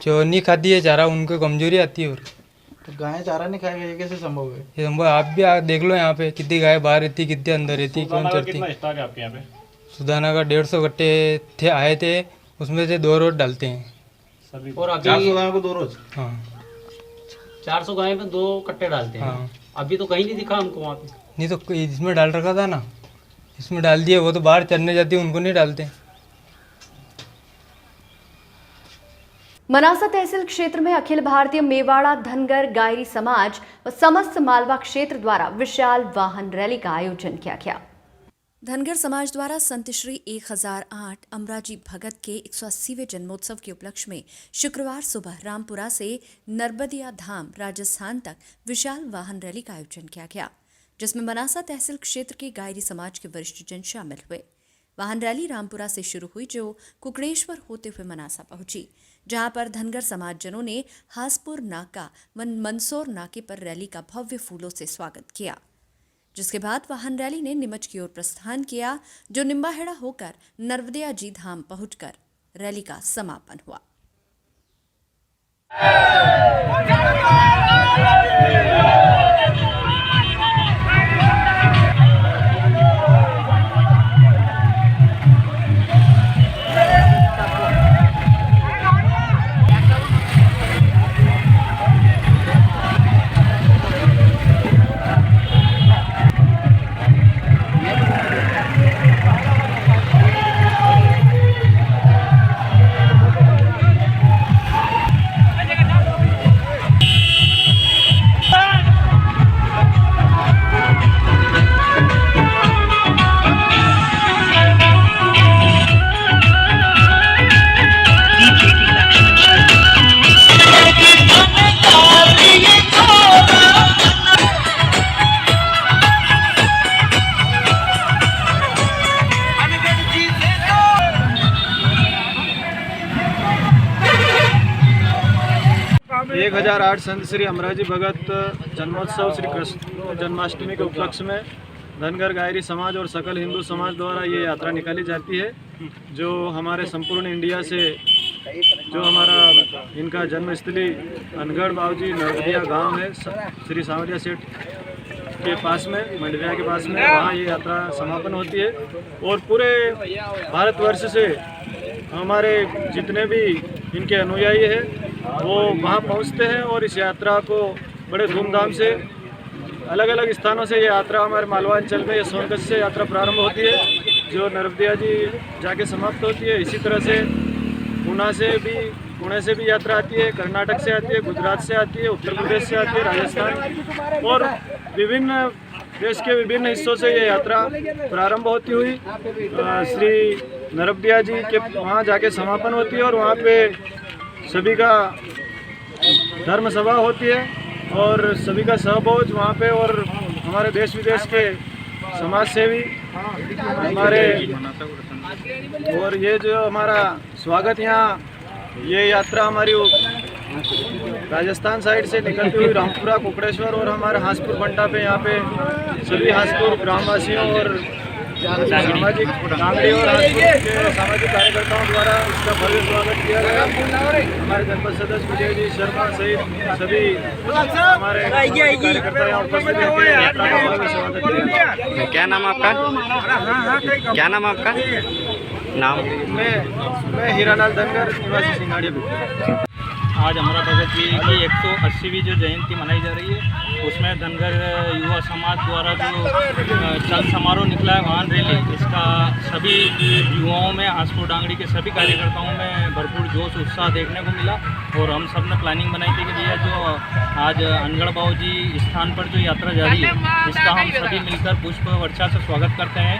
जो नहीं खाती है चारा उनको कमजोरी आती है। और तो गायें चारा नहीं खाएगी, ये कैसे संभव है? ये संभव, आप भी देख लो यहाँ पे कितनी गाय बाहर रहती, कितनी अंदर रहती, कौन चलती। कितना स्टॉक है आपके यहाँ पे? सुधाना का 150 कट्टे आए थे, उसमें से 2 रोज डालते हैं सभी। और अभी 400 गायों को 2 रोज? हाँ, 400 गाय में 2 कट्टे डालते हैं। हाँ। अभी तो कहीं नहीं दिखा हमको वहाँ पे। नहीं तो इसमें डाल रखा था ना, इसमें डाल दिए। वो तो बाहर चरने जाती है, उनको नहीं डालते। मनासा तहसील क्षेत्र में अखिल भारतीय मेवाड़ा धनगर गायरी समाज व समस्त मालवा क्षेत्र द्वारा विशाल वाहन रैली का आयोजन किया गया। धनगर समाज द्वारा संत श्री 1008 अमराजी भगत के 180वें जन्मोत्सव के उपलक्ष्य में शुक्रवार सुबह रामपुरा से नर्मदिया धाम राजस्थान तक विशाल वाहन रैली का आयोजन किया गया, जिसमें मनासा तहसील क्षेत्र के गायरी समाज के वरिष्ठ जन शामिल हुए। वाहन रैली रामपुरा से शुरू हुई, जो कुकड़ेश्वर होते हुए मनासा पहुंची, जहां पर धनगर समाजजनों ने हासपुर नाका व मंदसौर नाके पर रैली का भव्य फूलों से स्वागत किया, जिसके बाद वाहन रैली ने नीमच की ओर प्रस्थान किया, जो निम्बाहेड़ा होकर नर्मदिया जी धाम पहुंचकर रैली का समापन हुआ। आठ संत श्री अमराजी भगत जन्मोत्सव श्री कृष्ण जन्माष्टमी के उपलक्ष्य में धनगर गायरी समाज और सकल हिंदू समाज द्वारा ये यात्रा निकाली जाती है, जो हमारे संपूर्ण इंडिया से जो हमारा इनका जन्मस्थली अनगढ़ बावजी नरदिया गांव है श्री सांवरिया सेठ के पास में, मंडविया के पास में, वहाँ ये यात्रा समापन होती है। और पूरे भारतवर्ष से हमारे जितने भी इनके अनुयायी हैं वो वहाँ पहुँचते हैं और इस यात्रा को बड़े धूमधाम से अलग अलग स्थानों से ये यात्रा हमारे मालवा अंचल में सोनकच्छ से यात्रा प्रारंभ होती है, जो नर्मदिया जी जाके समाप्त होती है। इसी तरह से पुणे से भी यात्रा आती है, कर्नाटक से आती है, गुजरात से आती है, उत्तर प्रदेश से आती है, राजस्थान और विभिन्न देश के विभिन्न हिस्सों से ये यात्रा प्रारंभ होती हुई श्री नर्मदिया जी के वहाँ जाके समापन होती है और वहाँ पे सभी का धर्म सभा होती है और सभी का सहभोज वहाँ पे, और हमारे देश विदेश के समाज सेवी हमारे, और ये जो हमारा स्वागत यहाँ ये यात्रा हमारी राजस्थान साइड से निकलती हुई रामपुरा, कुकड़ेश्वर और हमारे हांसपुर बंटा पे यहाँ पे सभी हांसपुर ग्रामवासियों और सामाजिक डांगड़ी और हांसपुर के सामाजिक कार्यकर्ताओं द्वारा इसका भव्य स्वागत किया गया। हमारे जनपद सदस्य विजय जी शर्मा सहित सभी हमारे कार्यकर्ता यहाँ उपस्थित हैं। क्या नाम आपका? क्या नाम आपका? नाम? मैं हीरालाल धनगर, निवासी सिंगाड़िया। आज अमरा भगत जी की 180वीं जो जयंती मनाई जा रही है, उसमें धनगर युवा समाज द्वारा जो चल समारोह निकला है, वाहन रैली, इसका सभी युवाओं में, हांसपुर डांगड़ी के सभी कार्यकर्ताओं में भरपूर जोश उत्साह देखने को मिला। और हम सब ने प्लानिंग बनाई थी कि भैया जो आज अनगढ़ बावजी स्थान पर जो यात्रा जारी है, इसका हम सभी मिलकर पुष्प वर्षा से स्वागत करते हैं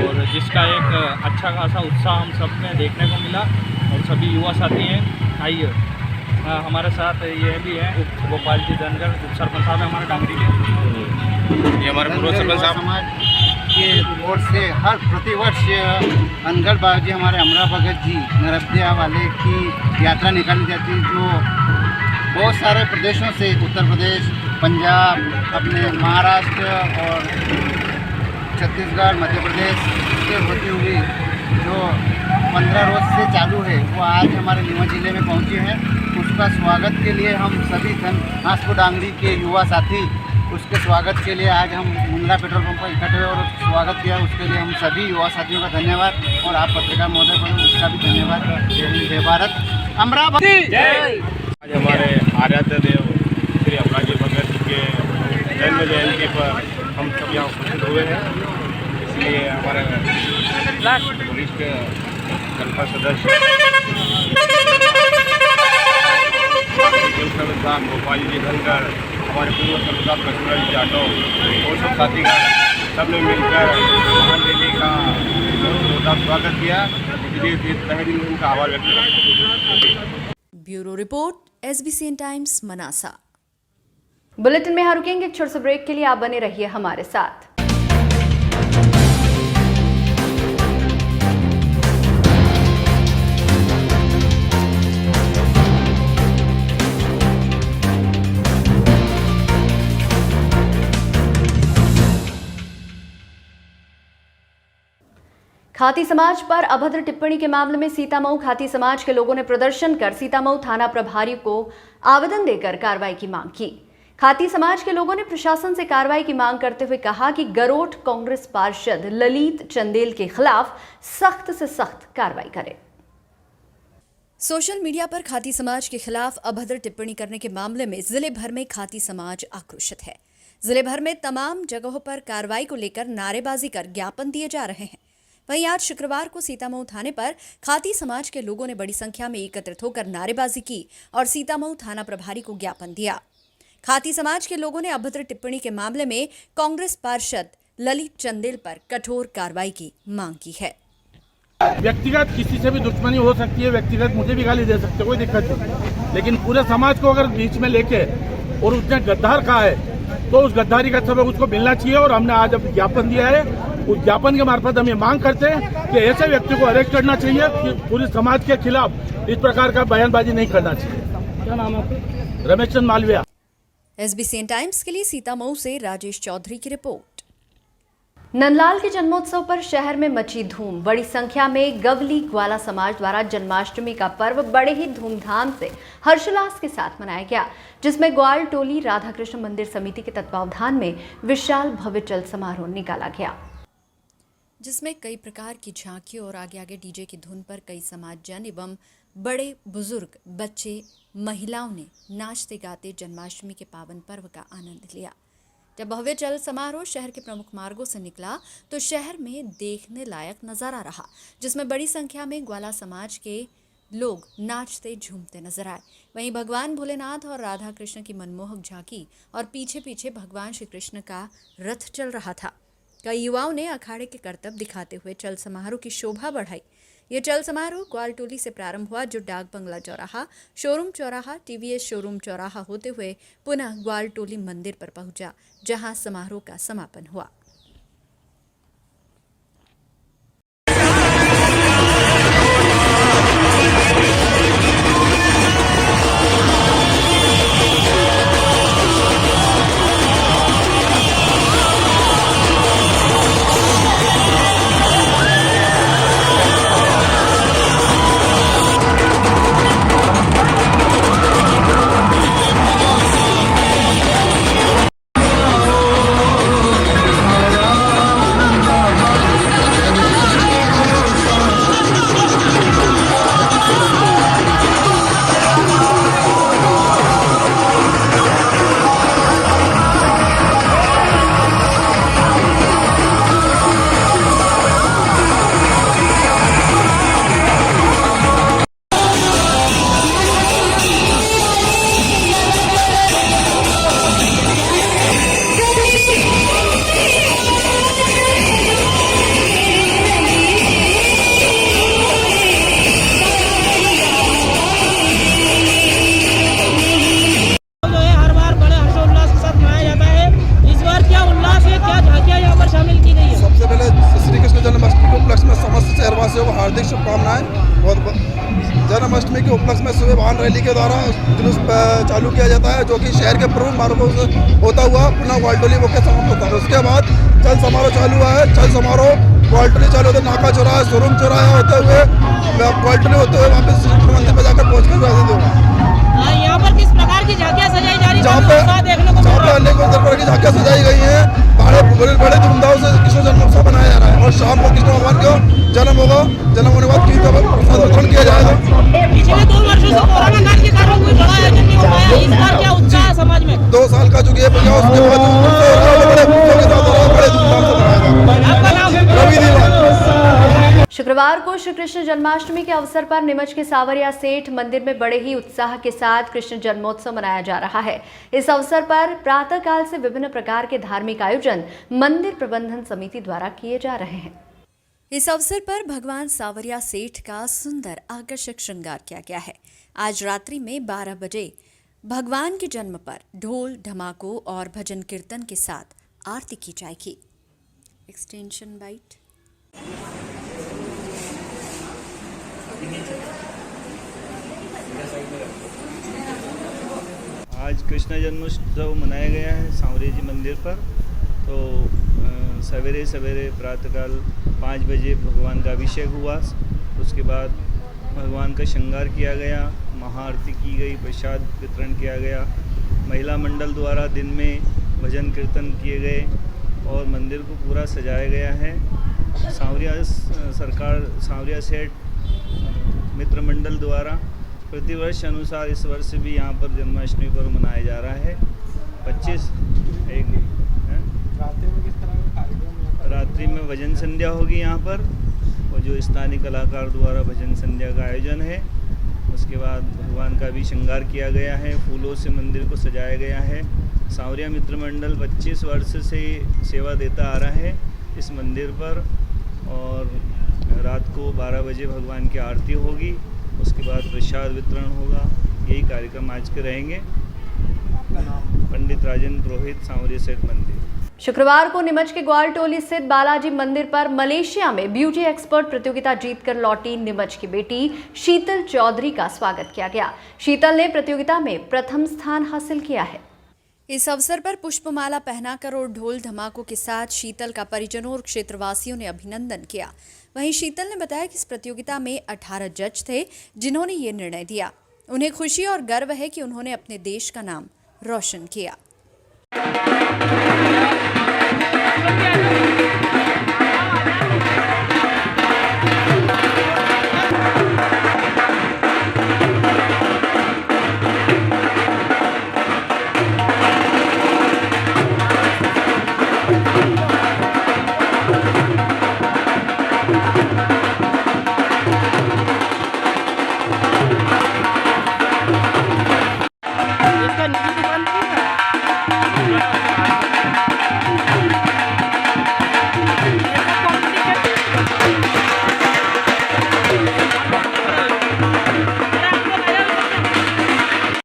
और जिसका एक अच्छा खासा उत्साह हम सब में देखने को मिला। और सभी युवा साथी हैं, आइए हमारे साथ ये भी है गोपाल जी धनगर, सरपंच साहब है हमारे डांगरी के, ये हमारे पूर्व सरपंच साहब समाज के ओर से हर प्रतिवर्ष अनगढ़ बावजी हमारे अमरा भगत जी नर्मदिया वाले की यात्रा निकाली जाती है, जो बहुत सारे प्रदेशों से, उत्तर प्रदेश, पंजाब, अपने महाराष्ट्र और छत्तीसगढ़, मध्य प्रदेश से होती हुई जो 15 रोज से चालू है, वो आज हमारे नीमच जिले में पहुंचे हैं। उसका स्वागत के लिए हम सभी हांसपुर डांगड़ी के युवा साथी उसके स्वागत के लिए आज हम मुंद्रा पेट्रोल पंप पर इकट्ठे हुए और स्वागत किया। उसके लिए हम सभी युवा साथियों का धन्यवाद और आप पत्रकार महोदय को उसका भी धन्यवाद। जय भारत, अमरावती जय। आज हमारे आराध्य देव श्री अमराजी भगत जी के जन्म जयंती पर हम सब यहाँ उपस्थित हुए हैं, इसलिए हमारे वरिष्ठ जनपद सदस्य साहब गोपाल जी धनगर, हमारे पूर्व सरपंच साहब कस्तूरा जी जाटव और सब साथीगण सब ने मिलकर वाहन रैली का बहुत जोरदार स्वागत किया, इसलिए तहे दिल से उनका आभार व्यक्त करता हूँ। Bureau report, SBCN times, Manasa. Bulletin में यहाँ रुकेंगे एक छोटे से ब्रेक के लिए, आप बने रहिए हमारे साथ। खाती समाज पर अभद्र टिप्पणी के मामले में सीतामऊ खाती समाज के लोगों ने प्रदर्शन कर सीतामऊ थाना प्रभारी को आवेदन देकर कार्रवाई की मांग की। खाती समाज के लोगों ने प्रशासन से कार्रवाई की मांग करते हुए कहा कि गरोठ कांग्रेस पार्षद ललित चंदेल के खिलाफ सख्त से सख्त कार्रवाई करे। सोशल मीडिया पर खाती समाज के खिलाफ अभद्र टिप्पणी करने के मामले में जिले भर में खाती समाज आक्रोशित है। जिले भर में तमाम जगहों पर कार्रवाई को लेकर नारेबाजी कर ज्ञापन दिए जा रहे हैं। वहीं आज शुक्रवार को सीतामऊ थाने पर खाती समाज के लोगों ने बड़ी संख्या में एकत्रित होकर नारेबाजी की और सीतामऊ थाना प्रभारी को ज्ञापन दिया। खाती समाज के लोगों ने अभद्र टिप्पणी के मामले में कांग्रेस पार्षद ललित चंदेल पर कठोर कार्रवाई की मांग की है। व्यक्तिगत किसी से भी दुश्मनी हो सकती है, व्यक्तिगत मुझे भी गाली दे सकते, कोई दिक्कत नहीं, लेकिन पूरे समाज को अगर बीच में लेके और उसने गद्दार कहा है तो उस गद्दारी का सबक उसको मिलना चाहिए। और हमने आज अब ज्ञापन दिया है, उस ज्ञापन के मार्फत हम ये मांग करते हैं कि ऐसे व्यक्ति को अरेस्ट करना चाहिए कि पूरे समाज के खिलाफ इस प्रकार का बयानबाजी नहीं करना चाहिए। क्या नाम है? रमेश चंद मालविया। SBCN टाइम्स के लिए सीतामऊ से राजेश चौधरी की रिपोर्ट। नंदलाल के जन्मोत्सव पर शहर में मची धूम। बड़ी संख्या में गवली ग्वाला समाज द्वारा जन्माष्टमी का पर्व बड़े ही धूमधाम से हर्षोल्लास के साथ मनाया गया, जिसमें ग्वाल टोली राधा कृष्ण मंदिर समिति के तत्वावधान में विशाल भव्य चल समारोह निकाला गया, जिसमें कई प्रकार की झांकियों और आगे आगे डीजे की धुन पर कई समाजजन एवं बड़े बुजुर्ग, बच्चे, महिलाओं ने नाचते गाते जन्माष्टमी के पावन पर्व का आनंद लिया। जब भव्य चल समारोह शहर के प्रमुख मार्गों से निकला तो शहर में देखने लायक नजारा रहा, जिसमें बड़ी संख्या में ग्वाला समाज के लोग नाचते झूमते नजर आए। वहीं भगवान भोलेनाथ और राधा कृष्ण की मनमोहक झांकी और पीछे पीछे भगवान श्री कृष्ण का रथ चल रहा था। कई युवाओं ने अखाड़े के करतब दिखाते हुए चल समारोह की शोभा बढ़ाई। ये चल समारोह ग्वाल टोली से प्रारंभ हुआ, जो डाक बंगला चौराहा, शोरूम चौराहा, टीवीएस शोरूम चौराहा होते हुए पुनः ग्वाल टोली मंदिर पर पहुंचा, जहां समारोह का समापन हुआ। हार्दिक शुभकामनाएं। बहुत जन्माष्टमी के उपलक्ष्य में सुबह वाहन रैली के द्वारा जुलूस चालू किया जाता है, जो कि शहर के प्रमुख मार्गों से होता हुआ पुनः ग्वालटोली मुख्य समाप्त होता है। उसके बाद चल समारोह चालू हुआ है। चल समारोह ग्वालटोली चालू होते नाका चौराहा, शोरूम चौराहा होते हुए ग्वालटोली होते हुए वापस श्री कृष्ण मंदिर पर जाकर पहुँचकर विसर्जित होगा। यहाँ पर किस प्रकार की झांकियाँ सजाई जा रही है? जहाँ पे अनेक प्रकार की झांकियाँ सजाई गई हैं। बड़े धूमधाम से कृष्ण जन्मोत्सव मनाया जा रहा है और शाम को कृष्ण भगवान का जन्म होगा। जन्म होने के बाद कीर्तन प्रसाद वितरण किया जाएगा। पिछले 2 वर्षों से कोरोना काल के कारण कोई बड़ा आयोजन नहीं हो पाया, इस बार क्या उत्साह है समाज में? 2 साल का जो ये प्रयास उसके बाद बड़े धूमधाम से मनाया। शुक्रवार को श्री कृष्ण जन्माष्टमी के अवसर पर नीमच के सावरिया सेठ मंदिर में बड़े ही उत्साह के साथ कृष्ण जन्मोत्सव मनाया जा रहा है। इस अवसर पर प्रातः काल से विभिन्न प्रकार के धार्मिक आयोजन मंदिर प्रबंधन समिति द्वारा किए जा रहे हैं। इस अवसर पर भगवान सावरिया सेठ का सुंदर आकर्षक श्रृंगार किया गया है। आज रात्रि में 12 बजे भगवान के जन्म पर ढोल ढमाकों और भजन कीर्तन के साथ आरती की जाएगी। Extension byte. आज कृष्ण जन्मोत्सव मनाया गया है सांवरिया जी मंदिर पर। तो सवेरे सवेरे प्रातःकाल 5 बजे भगवान का अभिषेक हुआ। उसके बाद भगवान का श्रृंगार किया गया, महाआरती की गई, प्रसाद वितरण किया गया। महिला मंडल द्वारा दिन में भजन कीर्तन किए गए और मंदिर को पूरा सजाया गया है। सांवरिया सेठ मित्र मंडल द्वारा प्रतिवर्ष अनुसार इस वर्ष भी यहाँ पर जन्माष्टमी पर्व मनाया जा रहा है। 25 रात्रि में भजन संध्या होगी यहाँ पर, और जो स्थानीय कलाकार द्वारा भजन संध्या का आयोजन है। उसके बाद भगवान का भी श्रृंगार किया गया है, फूलों से मंदिर को सजाया गया है। सांवरिया मित्र मंडल 25 वर्ष से सेवा देता आ रहा है इस मंदिर पर, और रात को 12 बजे भगवान की आरती होगी। उसके बाद प्रसाद वितरण होगा। यही कार्यक्रम आज के रहेंगे। पंडित राजेंद्र पुरोहित, सांवरिया सेठ मंदिर। शुक्रवार को नीमच के ग्वाल टोली स्थित बालाजी मंदिर पर मलेशिया में ब्यूटी एक्सपर्ट प्रतियोगिता जीतकर लौटी नीमच की बेटी शीतल चौधरी का स्वागत किया गया। शीतल ने प्रतियोगिता में प्रथम स्थान हासिल किया है। इस अवसर पर पुष्पमाला पहनाकर और ढोल धमाकों के साथ शीतल का परिजनों और क्षेत्रवासियों ने अभिनंदन किया। वहीं शीतल ने बताया कि इस प्रतियोगिता में 18 जज थे जिन्होंने ये निर्णय दिया। उन्हें खुशी और गर्व है कि उन्होंने अपने देश का नाम रोशन किया।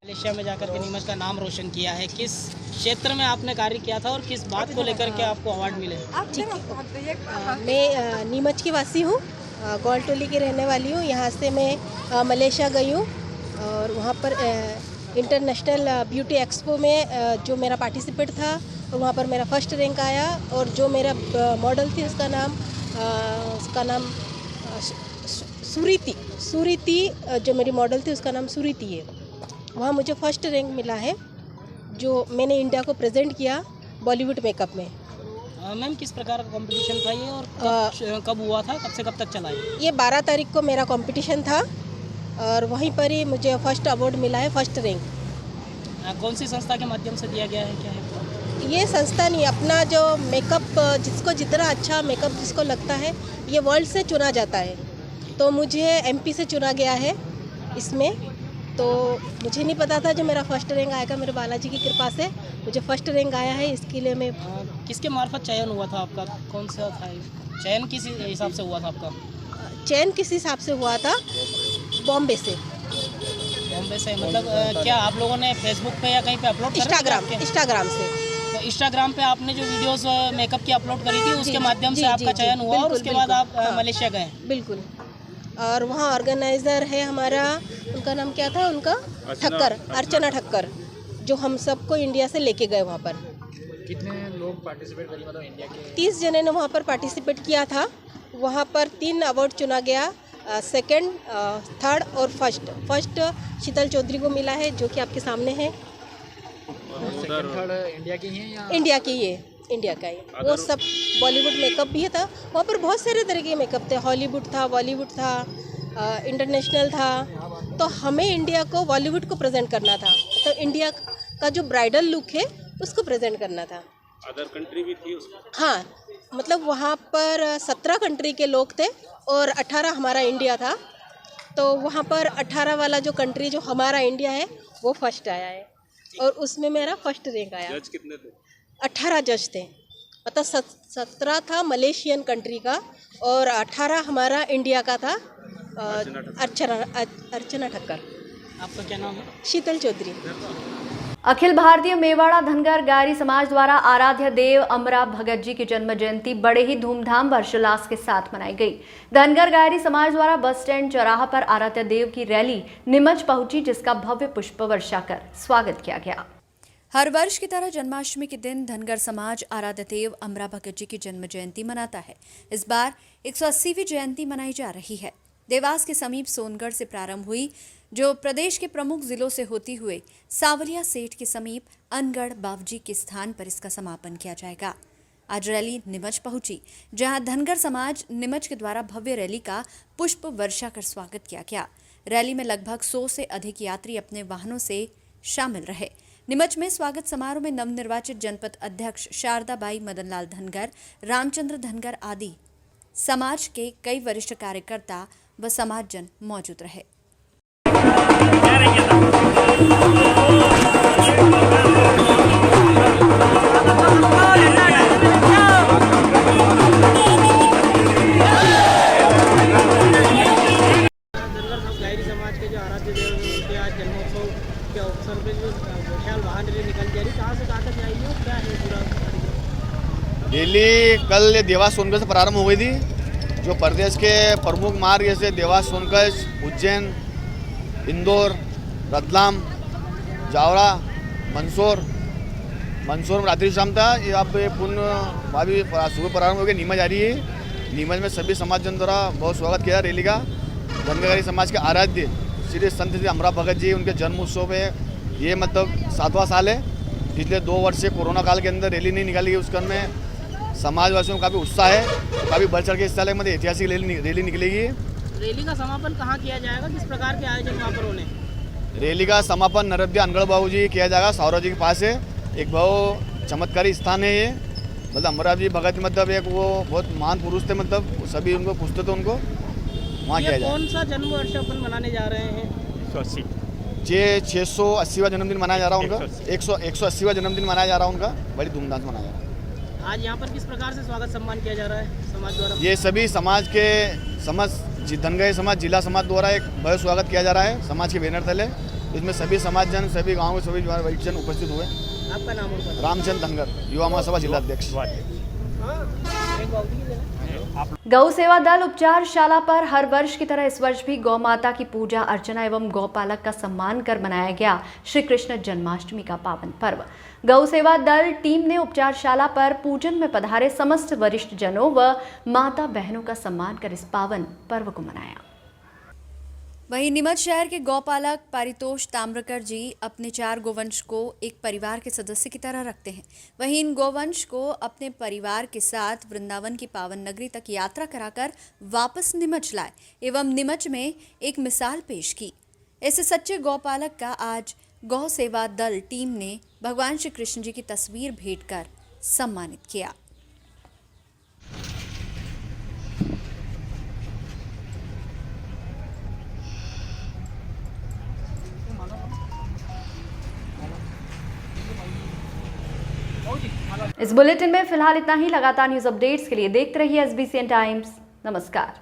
मलेशिया में जाकर के नीमच का नाम रोशन किया है। किस क्षेत्र में आपने कार्य किया था और किस बात को लेकर के आपको अवार्ड मिले? मैं नीमच की वासी हूँ, गौलटोली की रहने वाली हूँ। यहाँ से मैं मलेशिया गई हूँ और वहाँ पर इंटरनेशनल ब्यूटी एक्सपो में जो मेरा पार्टिसिपेट था और वहाँ पर मेरा फर्स्ट रैंक आया। और जो मेरा मॉडल थी उसका नाम सुरीति, जो मेरी मॉडल थी उसका नाम सुरीति है। वहाँ मुझे फर्स्ट रैंक मिला है जो मैंने इंडिया को प्रेजेंट किया बॉलीवुड मेकअप में। मैम किस प्रकार का कंपटीशन था ये और कब हुआ था, कब से कब तक चला है? ये 12 तारीख को मेरा कंपटीशन था और वहीं पर ही मुझे फर्स्ट अवार्ड मिला है, फर्स्ट रैंक। कौन सी संस्था के माध्यम से दिया गया है, क्या है? ये संस्था नहीं, अपना जो मेकअप, जिसको जितना अच्छा मेकअप जिसको लगता है ये वर्ल्ड से चुना जाता है। तो मुझे एमपी से चुना गया है इसमें, तो मुझे नहीं पता था जो मेरा फर्स्ट रैंक आएगा। मेरे बालाजी की कृपा से मुझे फर्स्ट रैंक आया है। इसके लिए मैं किसके मार्फत चयन हुआ था आपका, कौन सा था चयन, किस हिसाब से हुआ था आपका चयन? किस हिसाब से हुआ था? बॉम्बे से। बॉम्बे से मतलब क्या आप लोगों ने फेसबुक पे या कहीं पे अपलोड? इंस्टाग्राम से। तो इंस्टाग्राम पे आपने जो वीडियोस मेकअप की अपलोड करी थी उसके माध्यम से आपका चयन हुआ और उसके बाद आप मलेशिया गए? बिल्कुल। और वहाँ ऑर्गेनाइज़र है हमारा, उनका नाम क्या था? उनका ठक्कर, अर्चना ठक्कर, जो हम सबको इंडिया से लेके गए वहाँ पर। कितने लोग पार्टिसिपेट करें, मतलब इंडिया के? 30 जने ने वहाँ पर पार्टिसिपेट किया था। वहाँ पर 3 अवार्ड चुना गया, सेकंड, थर्ड और फर्स्ट शीतल चौधरी को मिला है जो कि आपके सामने है। सेकंड थर्ड इंडिया की हैं या? इंडिया की है, इंडिया का है। वो सब बॉलीवुड मेकअप भी था। वहाँ पर बहुत सारे तरह के मेकअप थे, हॉलीवुड था, बॉलीवुड था, इंटरनेशनल था। तो हमें इंडिया को बॉलीवुड को प्रेजेंट करना था, तो इंडिया का जो ब्राइडल लुक है उसको प्रेजेंट करना था। अदर कंट्री भी थी उसमें? हाँ, मतलब वहाँ पर 17 कंट्री के लोग थे और 18 हमारा इंडिया था। तो वहाँ पर 18 वाला जो कंट्री जो हमारा इंडिया है वो फर्स्ट आया है और उसमें मेरा फर्स्ट रैंक आया। जज कितने थे? 18 जज थे, मतलब 17 था मलेशियन कंट्री का और 18 हमारा इंडिया का था। अर्चना ठक्कर। आपका क्या नाम है? शीतल चौधरी। अखिल भारतीय मेवाड़ा धनगर गायरी समाज द्वारा आराध्य देव अमरा भगत जी की जन्म जयंती बड़े ही धूमधाम व हर्षोल्लास के साथ मनाई गई। धनगर गायरी समाज द्वारा बस स्टैंड चौराहा पर आराध्य देव की रैली नीमच पहुंची, जिसका भव्य पुष्प वर्षा कर स्वागत किया गया। हर वर्ष की तरह जन्माष्टमी के दिन धनगर समाज आराध्य देव अमरा भगत जी की जन्म जयंती मनाता है। इस बार 180वीं जयंती मनाई जा रही है। देवास के समीप सोनगढ़ से प्रारंभ हुई, जो प्रदेश के प्रमुख जिलों से होती हुए सावलिया सेठ के समीप अनगढ़ बावजी के स्थान पर इसका समापन किया जाएगा। आज रैली नीमच पहुंची, जहां धनगर समाज नीमच के द्वारा भव्य रैली का पुष्प वर्षा कर स्वागत किया गया। रैली में लगभग 100 से अधिक यात्री अपने वाहनों से शामिल रहे। नीमच में स्वागत समारोह में नवनिर्वाचित जनपद अध्यक्ष शारदाबाई मदनलाल धनगर, रामचंद्र धनगर आदि समाज के कई वरिष्ठ कार्यकर्ता व समाजजन मौजूद रहे। गायरी समाज के जो आराध्य देव हैं उनके आज जन्मोत्सव के अवसर पे जो विशाल वाहन रैली निकल जा रही, कहाँ से कहाँ तक जाएगी और क्या है पूरा रैली? कल देवास सोनगढ़ से प्रारंभ हो गई थी, जो प्रदेश के प्रमुख मार्ग जैसे देवास सोनगढ़, उज्जैन, इंदौर, रतलाम, जावरा, मंदसौर मंदसौर में रात्रि शाम था। ये अब पुण्य अभी सुबह प्रारंभ हो गया, नीमच आ रही है। नीमच में सभी समाज जन द्वारा बहुत स्वागत किया रैली का। धनगरवाली समाज के आराध्य श्री संत श्री अमरा भगत जी उनके जन्म उत्सव में ये मतलब 7वां साल है। पिछले 2 वर्ष से कोरोना काल के अंदर रैली नहीं निकाली गई, उसके में समाजवासियों का काफ़ी उत्साह है, काफ़ी बढ़ चढ़ के इस साल मतलब ऐतिहासिक रैली निकलेगी। रैली का समापन कहाँ किया जाएगा, किस प्रकार के आयोजन वहाँ पर होने? रैली का समापन नरब्दिया अनगढ़ बाबू जी किया जाएगा, सौरव जी के पास है। एक बहुत चमत्कारी स्थान है ये, मतलब अमरा जी भगत मतलब एक वो बहुत महान पुरुष थे, मतलब सभी उनको पूछते थे उनको, वहाँ किया जाएगा। कौन सा जन्म वर्ष अपन मनाने जा रहे हैं? 180 ये 680वां जन्मदिन मनाया जा रहा है उनका, 180वां जन्मदिन मनाया जा रहा है उनका, बड़ी धूमधाम से मनाया जा रहा है। आज यहाँ पर किस प्रकार से स्वागत सम्मान किया जा रहा है समाज द्वारा? ये सभी समाज के धनगढ़ समाज जिला समाज द्वारा एक भव्य स्वागत किया जा रहा है समाज के बैनर तले। इसमें सभी समाज जन, सभी गाँव के सभी वैष्णव उपस्थित हुए। आपका नाम? रामचंद्र धनगर, युवा महासभा जिलाध्यक्ष। गौ सेवा दल उपचारशाला पर हर वर्ष की तरह इस वर्ष भी गौ माता की पूजा अर्चना एवं गौपालक का सम्मान कर मनाया गया श्री कृष्ण जन्माष्टमी का पावन पर्व। गौ सेवा दल टीम ने उपचारशाला पर पूजन में पधारे समस्त वरिष्ठ जनों व माता बहनों का सम्मान कर इस पावन पर्व को मनाया। वहीं नीमच शहर के गौपालक पारितोष ताम्रकर जी अपने 4 गोवंश को एक परिवार के सदस्य की तरह रखते हैं। वहीं इन गोवंश को अपने परिवार के साथ वृंदावन की पावन नगरी तक यात्रा कराकर वापस नीमच लाए एवं नीमच में एक मिसाल पेश की। ऐसे सच्चे गौपालक का आज गौ सेवा दल टीम ने भगवान श्री कृष्ण जी की तस्वीर भेंट कर सम्मानित किया। इस बुलेटिन में फिलहाल इतना ही। लगातार न्यूज अपडेट्स के लिए देखते रहिए SBCN टाइम्स। नमस्कार।